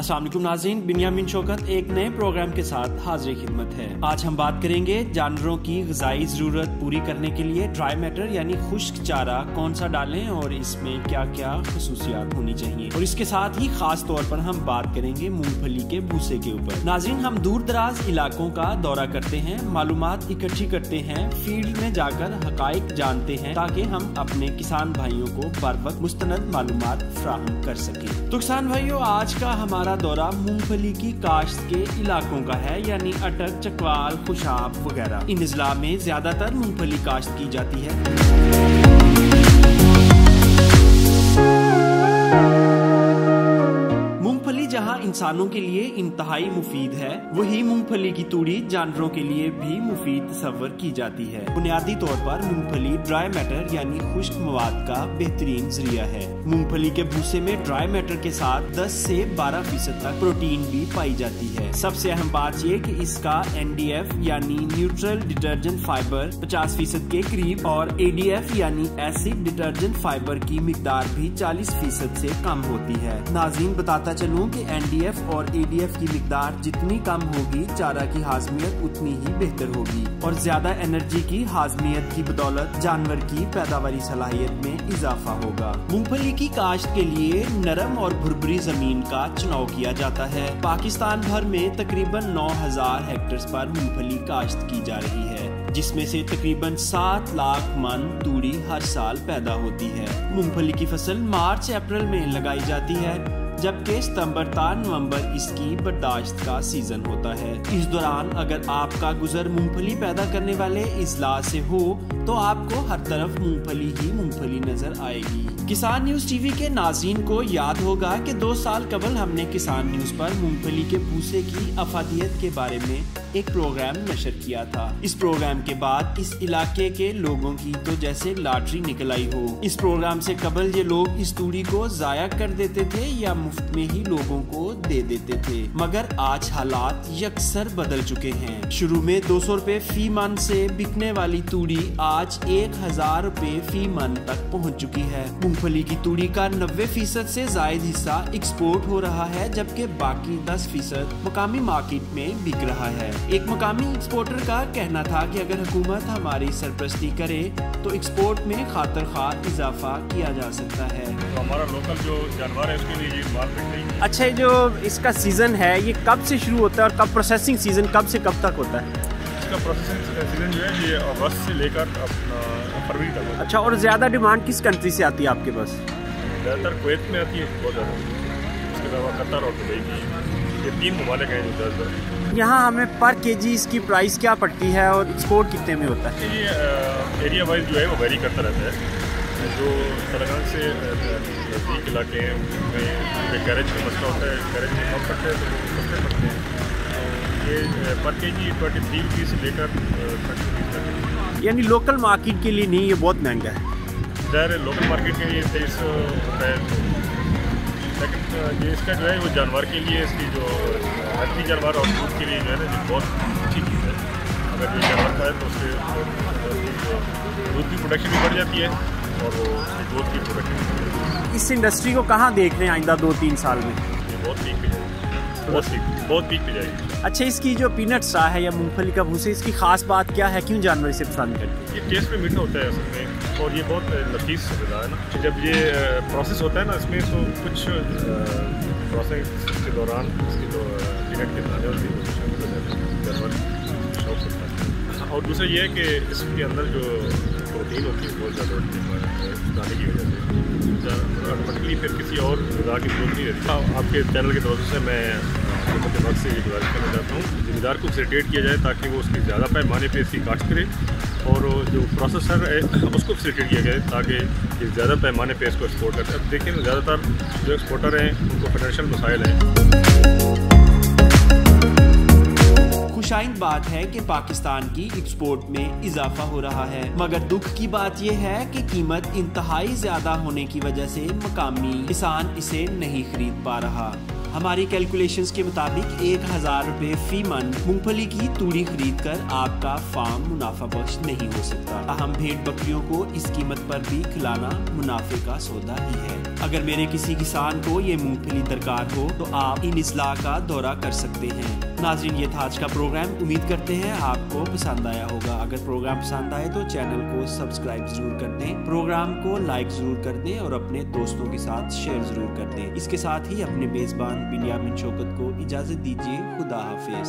अस्सलाम वालेकुम नाज़रीन, बिन्यामिन शौकत एक नए प्रोग्राम के साथ हाजिर खिदमत है। आज हम बात करेंगे जानवरों की ग़िज़ाई ज़रूरत पूरी करने के लिए ड्राई मैटर यानी खुश्क चारा कौन सा डालें और इसमें क्या क्या खसूसियात होनी चाहिए। और इसके साथ ही खास तौर पर हम बात करेंगे मूंगफली के भूसे के ऊपर। नाज़रीन, हम दूर दराज इलाकों का दौरा करते हैं, मालूमात इकट्ठी करते हैं, फील्ड में जाकर हकाइक जानते हैं ताकि हम अपने किसान भाइयों को बर वक्त मुस्तनद मालूमात फराहम कर सकें। तो किसान भाइयों, आज का हमारा दौरा मूंगफली की काश्त के इलाकों का है, यानी अटक, चकवाल, खुशाब वगैरह। इन अजला में ज्यादातर मूंगफली काश्त की जाती है। जहां इंसानों के लिए इंतहाई मुफीद है, वही मूंगफली की तूड़ी जानवरों के लिए भी मुफीद तस्वर की जाती है। बुनियादी तौर पर मूंगफली ड्राई मैटर यानी खुश्क मवाद का बेहतरीन जरिया है। मूंगफली के भूसे में ड्राई मैटर के साथ 10 से 12% तक प्रोटीन भी पाई जाती है। सबसे अहम बात ये कि इसका NDF यानी न्यूट्रल डिटर्जेंट फाइबर 50% के करीब और ADF यानी एसिड डिटर्जेंट फाइबर की मिकदार भी 40% से कम होती है। नाज़रीन, बताता चलूं कि NDF और ADF की मिकदार जितनी कम होगी, चारा की हाजमियत उतनी ही बेहतर होगी और ज्यादा एनर्जी की हाजमियत की बदौलत जानवर की पैदावारी सलाहियत में इजाफा होगा। मूंगफली की काश्त के लिए नरम और भुरभुरी जमीन का चुनाव किया जाता है। पाकिस्तान भर में तकरीबन 9000 हेक्टेयर पर मूंगफली काश्त की जा रही है, जिसमें से तकरीबन 7 लाख मन तूड़ी हर साल पैदा होती है। मूंगफली की फसल मार्च अप्रैल में लगाई जाती है, जबकि सितंबर ता नवंबर इसकी बर्दाश्त का सीजन होता है। इस दौरान अगर आपका गुजर मूंगफली पैदा करने वाले इजला से हो तो आपको हर तरफ मूंगफली ही मूंगफली नजर आएगी। किसान न्यूज टीवी के नाज़रीन को याद होगा कि 2 साल कबल हमने किसान न्यूज पर मूंगफली के भूसे की अफादियत के बारे में एक प्रोग्राम नशर किया था। इस प्रोग्राम के बाद इस इलाके के लोगों की तो जैसे लॉटरी निकल आई हो। इस प्रोग्राम से कबल ये लोग इस तूड़ी को जाया कर देते थे या मुफ्त में ही लोगों को दे देते थे, मगर आज हालात यकसर बदल चुके हैं। शुरू में 200 रुपए फी मन से बिकने वाली तूड़ी आज 1000 रुपए फी मन तक पहुंच चुकी है। मूंगफली की तूड़ी का 90% से जायद हिस्सा एक्सपोर्ट हो रहा है, जबकि बाकी 10% मकामी मार्केट में बिक रहा है। एक मकामी एक्सपोर्टर का कहना था कि अगर हुकूमत हमारी सरपरस्ती करे तो एक्सपोर्ट में खातर खा इजाफा किया जा सकता है। तो हमारा लोकल जो जानवर है उसके लिए ये मार्केट नहीं। अच्छा, जो इसका सीजन है ये कब से शुरू होता है और कब प्रोसेसिंग सीजन कब से कब तक होता है? इसका प्रोसेसिंग सीजन जो है ये अगस्त से लेकर फरवरी तक होता है। अच्छा, और ज्यादा डिमांड किस कंट्री से आती है आपके पास? ज़्यादातर कुवैत में आती है बहुत ज़्यादा, उसके अलावा कतर और दुबई की, ये 3 ममालिक हैं जो ज़्यादातर। यहाँ हमें पर केजी इसकी प्राइस क्या पड़ती है और एक्सपोर्ट कितने में होता है? ये एरिया वाइज जो है वो वेरी करता रहता है। जो तेलंगाना से नज़दीक इलाके हैं उनमें कैरेज का मसला होता है, कैरेज में कम पड़ते हैं तो वो सस्ते पड़ते हैं। ये पर केजी 23 रुपीज़ से लेकर 30 रुपीज़ तक। यानी लोकल मार्केट के लिए नहीं, ये बहुत महंगा है। ज़ाहिर लोकल मार्केट के लिए 23 रुपये, लेकिन ये इसका जो है वो जानवर के लिए, इसकी जो हल्की जानवर और दूध के लिए जो है ना, ये बहुत अच्छी चीज़ है। अगर ये जानवर खाए तो उसके दूध की प्रोडक्शन भी बढ़ जाती है और वो दूध की प्रोडक्शन भी बढ़ जाती है। इस इंडस्ट्री को कहाँ देख रहे हैं आइंदा 2-3 साल में? ये बहुत पीक पे जाएगी, बहुत पीक पे जाएगी। अच्छा, इसकी जो पीनट सा है या मूंगफली का भूसे, इसकी खास बात क्या है, क्यों जानवर इसे पसंद करते हैं? ये टेस्ट में मीठा होता है असल में, और ये बहुत नफीस गज़ा है ना। जब ये प्रोसेस होता है ना इसमें, तो कुछ प्रोसेस के दौरान इसकी जो पीनट के दाने होते हैं जानवर शौक से खाते हैं। और दूसरा ये है कि इसके अंदर जो प्रोटीन होती है बहुत ज़्यादा होती है दाने की वजह से, ऑटोमेटिकली फिर किसी और गज़ा की जरूरत नहीं रहती। आपके चैनल के तरफ से मैं हुकूमत वक्त से ये गुजारिश करना चाहता हूँ, ज़मींदार को फैसिलिटेट किया जाए ताकि वो उसकी ज़्यादा पैमाने पे इसकी काश्त करे, और जो प्रोसेसर है उसको फैसिलिटेट किया जाए ताकि ये ज़्यादा पैमाने पे इसको एक्सपोर्ट करते हैं। अब देखिए, ज़्यादातर जो एक्सपोर्टर हैं उनको फाइनेंशियल मसाइल हैं। खुशाइंद बात है कि पाकिस्तान की एक्सपोर्ट में इजाफा हो रहा है, मगर दुख की बात यह है कि कीमत इंतहाई ज्यादा होने की वजह से मकामी किसान इसे नहीं खरीद पा रहा। हमारी कैलकुलेशंस के मुताबिक 1000 रुपए फी मन मूंगफली की तूड़ी खरीद कर आपका फार्म मुनाफा बख्श नहीं हो सकता। हम भेड़ बकरियों को इस कीमत पर भी खिलाना मुनाफे का सौदा ही है। अगर मेरे किसी किसान को ये मूंगफली दरकार हो तो आप इन इस्लाह का दौरा कर सकते हैं। नाज़रीन, ये था आज का प्रोग्राम। उम्मीद करते हैं आपको पसंद आया होगा। अगर प्रोग्राम पसंद आए तो चैनल को सब्सक्राइब जरूर कर दें, प्रोग्राम को लाइक जरूर कर दें और अपने दोस्तों के साथ शेयर जरूर कर दें। इसके साथ ही अपने मेजबान बिन्यामिन शौकत को इजाजत दीजिए। खुदा हाफिज।